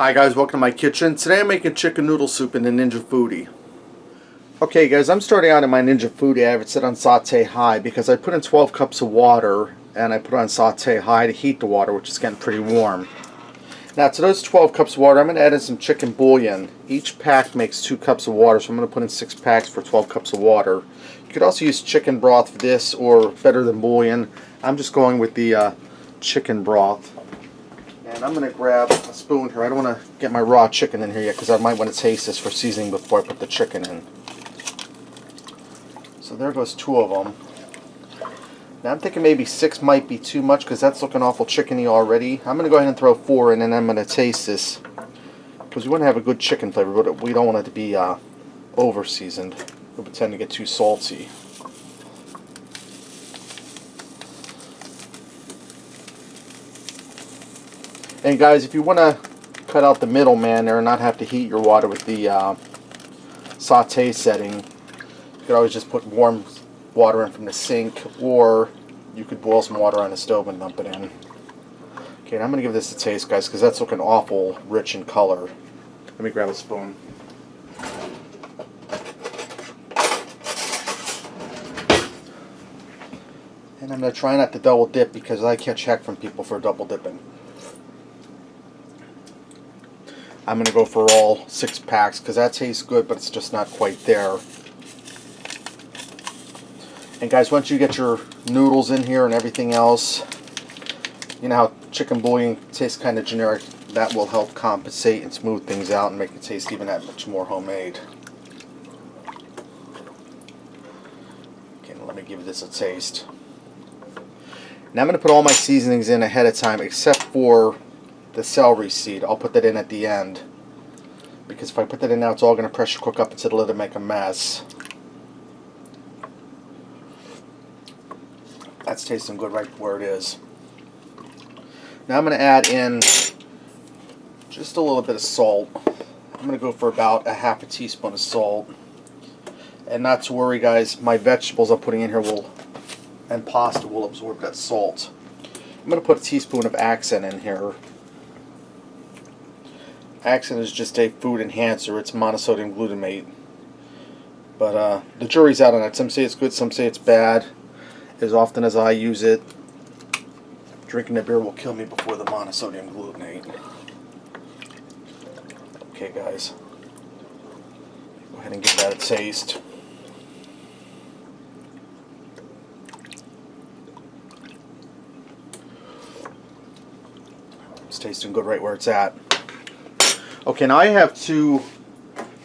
Hi guys, welcome to my kitchen. Today I'm making chicken noodle soup in the Ninja Foodi. Okay guys, I'm starting out in my Ninja Foodi. I have it set on saute high because I put in 12 cups of water and I put it on saute high to heat the water, which is getting pretty warm. Now to those 12 cups of water, I'm going to add in some chicken bouillon. Each pack makes 2 cups of water, so I'm going to put in 6 packs for 12 cups of water. You could also use chicken broth for this, or better than bouillon. I'm just going with the chicken broth. And I'm going to grab a spoon here. I don't want to get my raw chicken in here yet because I might want to taste this for seasoning before I put the chicken in. So there goes 2 of them. Now I'm thinking maybe 6 might be too much because that's looking awful chickeny already. I'm going to go ahead and throw 4 in and I'm going to taste this because we want to have a good chicken flavor, but we don't want it to be over seasoned. It would tend to get too salty. And guys, if you want to cut out the middleman there and not have to heat your water with the saute setting, you could always just put warm water in from the sink, or you could boil some water on the stove and dump it in. Okay, and I'm going to give this a taste, guys, because that's looking awful rich in color. Let me grab a spoon. And I'm going to try not to double dip because I catch heck from people for double dipping. I'm going to go for all 6 packs because that tastes good, but it's just not quite there. And guys, once you get your noodles in here and everything else, you know how chicken bouillon tastes kind of generic. That will help compensate and smooth things out and make it taste even that much more homemade. Okay, let me give this a taste. Now I'm going to put all my seasonings in ahead of time except for the celery seed. I'll put that in at the end because if I put that in now, it's all going to pressure cook up instead of let it make a mess. That's tasting good right where it is. Now I'm going to add in just a little bit of salt. I'm going to go for about a half a teaspoon of salt. And not to worry guys, my vegetables I'm putting in here and pasta will absorb that salt. I'm going to put a teaspoon of accent in here. Accent is just a food enhancer. It's monosodium glutamate. But the jury's out on it. Some say it's good, some say it's bad. As often as I use it, drinking the beer will kill me before the monosodium glutamate. Okay guys, go ahead and give that a taste. It's tasting good right where it's at. Okay, now I have 2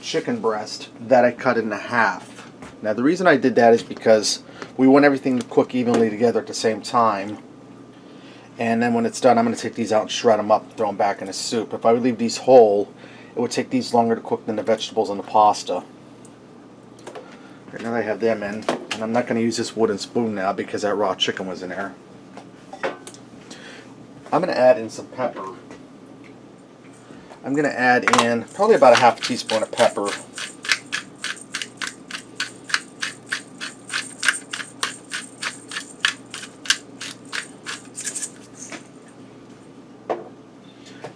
chicken breasts that I cut in half. Now the reason I did that is because we want everything to cook evenly together at the same time. And then when it's done, I'm going to take these out and shred them up and throw them back in the soup. If I would leave these whole, it would take these longer to cook than the vegetables and the pasta. Right now I have them in, and I'm not going to use this wooden spoon now because that raw chicken was in there. I'm going to add in some pepper. I'm going to add in probably about a half a teaspoon of pepper.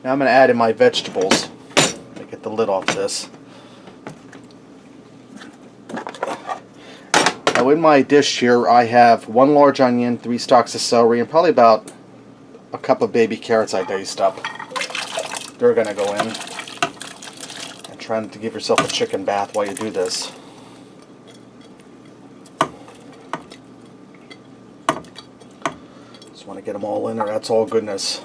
Now I'm going to add in my vegetables. Let me get the lid off this. Now in my dish here I have 1 large onion, 3 stalks of celery, and probably about a cup of baby carrots I diced up. They're going to go in. And try not to give yourself a chicken bath while you do this. Just want to get them all in there. That's all goodness.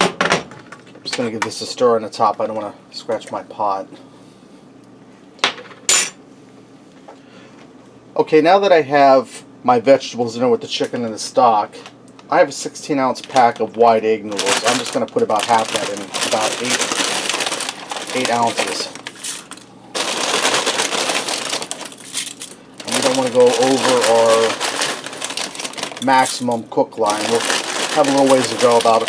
I'm going to give this a stir on the top. I don't want to scratch my pot. Okay, now that I have my vegetables in there with the chicken and the stock, I have a 16-ounce pack of white egg noodles. I'm just going to put about half that in, about 8 ounces. And we don't want to go over our maximum cook line. We'll have a little ways to go, about a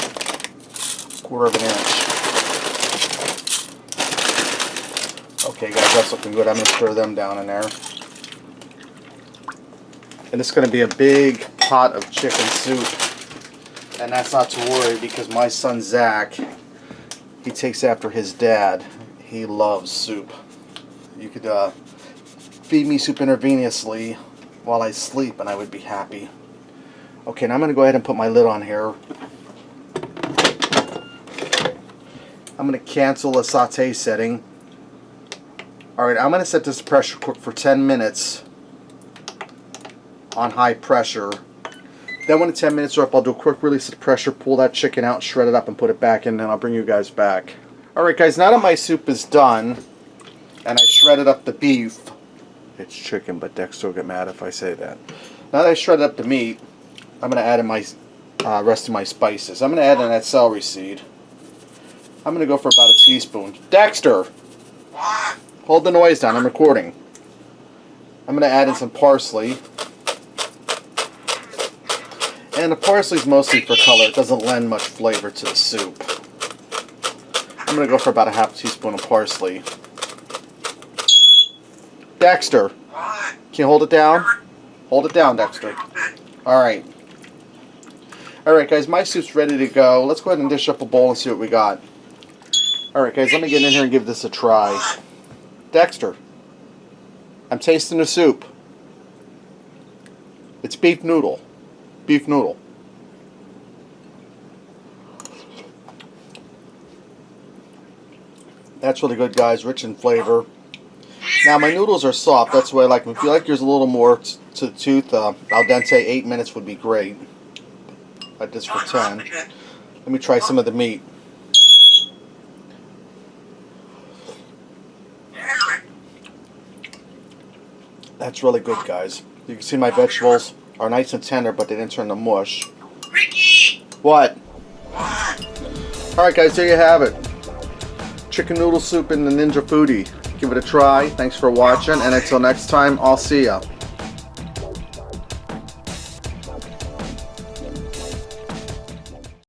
1/4 of an inch. Okay guys, that's looking good. I'm going to stir them down in there. And it's going to be a big pot of chicken soup. And that's not to worry because my son Zach, he takes after his dad. He loves soup. You could feed me soup intravenously while I sleep and I would be happy. Okay, now I'm going to go ahead and put my lid on here. I'm going to cancel the saute setting. Alright, I'm going to set this pressure cook for 10 minutes on high pressure. Then when the 10 minutes are up, I'll do a quick release of the pressure, pull that chicken out, shred it up, and put it back in, and I'll bring you guys back. Alright guys, now that my soup is done, and I shredded up the beef, it's chicken, but Dexter will get mad if I say that. Now that I shredded up the meat, I'm going to add in my rest of my spices. I'm going to add in that celery seed. I'm going to go for about a teaspoon. Dexter! Hold the noise down, I'm recording. I'm going to add in some parsley. And the parsley is mostly for color. It doesn't lend much flavor to the soup. I'm going to go for about a half teaspoon of parsley. Dexter, can you hold it down? Hold it down, Dexter. Alright. Alright guys, my soup's ready to go. Let's go ahead and dish up a bowl and see what we got. Alright guys, let me get in here and give this a try. Dexter, I'm tasting the soup. It's beef noodle. Beef noodle. That's really good, guys. Rich in flavor. Now, my noodles are soft. That's the way I like them. If you like yours a little more to the tooth, al dente, 8 minutes would be great. I did this for 10. Let me try some of the meat. That's really good, guys. You can see my vegetables are nice and tender, but they didn't turn to mush. What? Alright guys, there you have it. Chicken noodle soup in the Ninja Foodi. Give it a try. Thanks for watching, and until next time, I'll see ya.